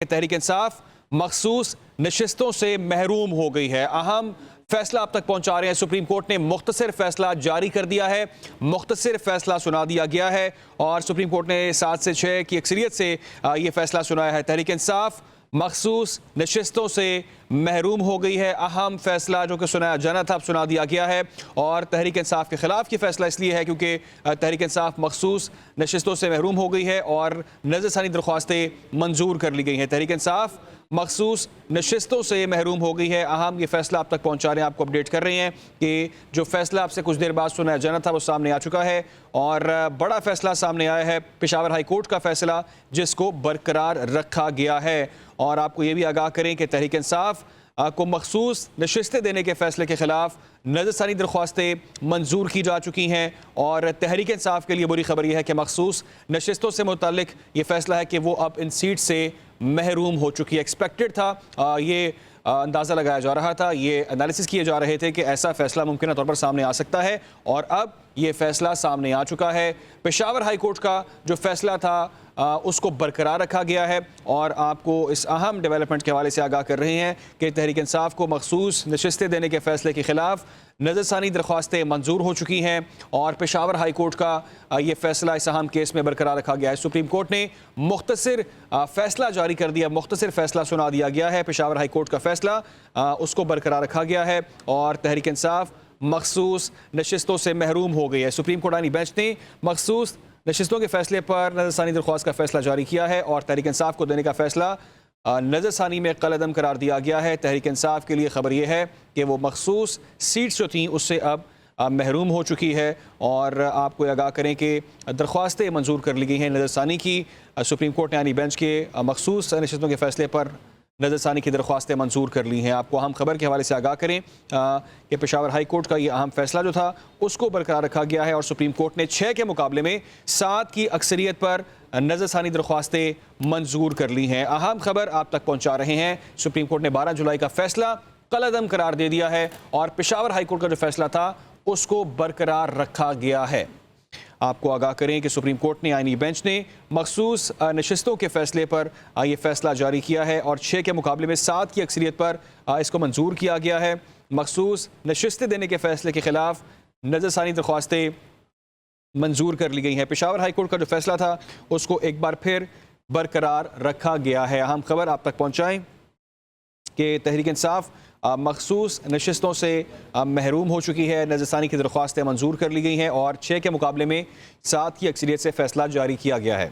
तहरीक इंसाफ मखसूस नशिस्तों से महरूम हो गई है। अहम फैसला अब तक पहुंचा रहे हैं। सुप्रीम कोर्ट ने मुख्तसर फैसला जारी कर दिया है, मुख्तसर फैसला सुना दिया गया है और सुप्रीम कोर्ट ने 7 से 6 की अक्सरियत से ये फैसला सुनाया है। तहरीक इंसाफ मखसूस नशिस्तों से महरूम हो गई है। अहम फैसला जो कि सुनाया जाना था अब सुना दिया गया है और तहरीक इंसाफ के खिलाफ ये फैसला इसलिए है क्योंकि तहरीक इंसाफ मखसूस नशिस्तों से महरूम हो गई है और नज़रसानी दरख्वास्तें मंजूर कर ली गई हैं। तहरीक इंसाफ मखसूस नशिस्तों से महरूम हो गई है। अहम ये फैसला अब तक पहुंचा रहे हैं, आपको अपडेट कर रहे हैं कि जो फैसला आपसे कुछ देर बाद सुनाया जाना था वो सामने आ चुका है और बड़ा फैसला सामने आया है। पेशावर हाई कोर्ट का फैसला जिसको बरकरार रखा गया है और आपको ये भी आगाह करें कि तहरीक इंसाफ को मखसूस नशिस्तें देने के फैसले के खिलाफ नज़रसानी दरख्वास्तें मंजूर की जा चुकी हैं और तहरीक इंसाफ के लिए बुरी खबर यह है कि मखसूस नशिस्तों से मुतालिक ये फैसला है कि वो अब इन सीट से महरूम हो चुकी है। एक्सपेक्टेड था, ये अंदाज़ा लगाया जा रहा था, ये एनालिसिस किए जा रहे थे कि ऐसा फैसला मुमकिन तौर पर सामने आ सकता है और अब ये फैसला सामने आ चुका है। पेशावर हाई कोर्ट का जो फैसला था उसको बरकरार रखा गया है और आपको इस अहम डेवलपमेंट के हवाले से आगाह कर रहे हैं कि तहरीक इंसाफ को मखसूस नशिस्तें देने के फैसले के खिलाफ नज़रसानी दरख्वास्तें मंजूर हो चुकी हैं और पेशावर हाई कोर्ट का ये फैसला इस अहम केस में बरकरार रखा गया है। सुप्रीम कोर्ट ने मुख्तसर फैसला जारी कर दिया, मुख्तसर फैसला सुना दिया गया है। पेशावर हाई कोर्ट का फैसला उसको बरकरार रखा गया है और तहरीक इंसाफ मखसूस नशिस्तों से महरूम हो गई है। सुप्रीम कोर्ट आईनी बेंच ने मखसूस नशिस्तों के फैसले पर नज़रसानी दरख्वास्त का फैसला जारी किया है और तहरीक इंसाफ को देने का फैसला नज़रसानी में कलअदम करार दिया गया है। तहरीक इंसाफ के लिए खबर यह है कि वो मखसूस सीट्स जो थी उससे अब महरूम हो चुकी है और आपको आगाह करें कि दरख्वास्तें मंजूर कर ली गई हैं नज़रसानी की। सुप्रीम कोर्ट ने आईनी बेंच के मखसूस नशिस्तों के फैसले पर नज़रसानी की दरख्वास्तें मंजूर कर ली हैं। आपको अहम खबर के हवाले से आगाह करें कि पेशावर हाई कोर्ट का ये अहम फैसला जो था उसको बरकरार रखा गया है और सुप्रीम कोर्ट ने 6 के मुकाबले में 7 की अक्सरियत पर नज़रसानी दरख्वास्तें मंजूर कर ली हैं। अहम खबर आप तक पहुँचा रहे हैं। सुप्रीम कोर्ट ने 12 जुलाई का फैसला कलअदम करार दे दिया है और पेशावर हाई कोर्ट का जो फैसला था उसको बरकरार रखा गया है। आपको आगाह करें कि सुप्रीम कोर्ट ने आईनी बेंच ने मखसूस नशिस्तों के फैसले पर ये फैसला जारी किया है और 6 के मुकाबले में 7 की अक्सरियत पर इसको मंजूर किया गया है। मखसूस नशिस्तें देने के फैसले के खिलाफ नज़रसानी दरख्वास्तें मंजूर कर ली गई हैं। पेशावर हाई कोर्ट का जो फैसला था उसको एक बार फिर बरकरार रखा गया है। अहम खबर आप तक पहुँचाएँ कि तहरीक इंसाफ मखसूस नशिस्तों से महरूम हो चुकी है। नज़रसानी की दरख्वास्तें मंजूर कर ली गई हैं और 6 के मुकाबले में 7 की अक्सरियत से फैसला जारी किया गया है।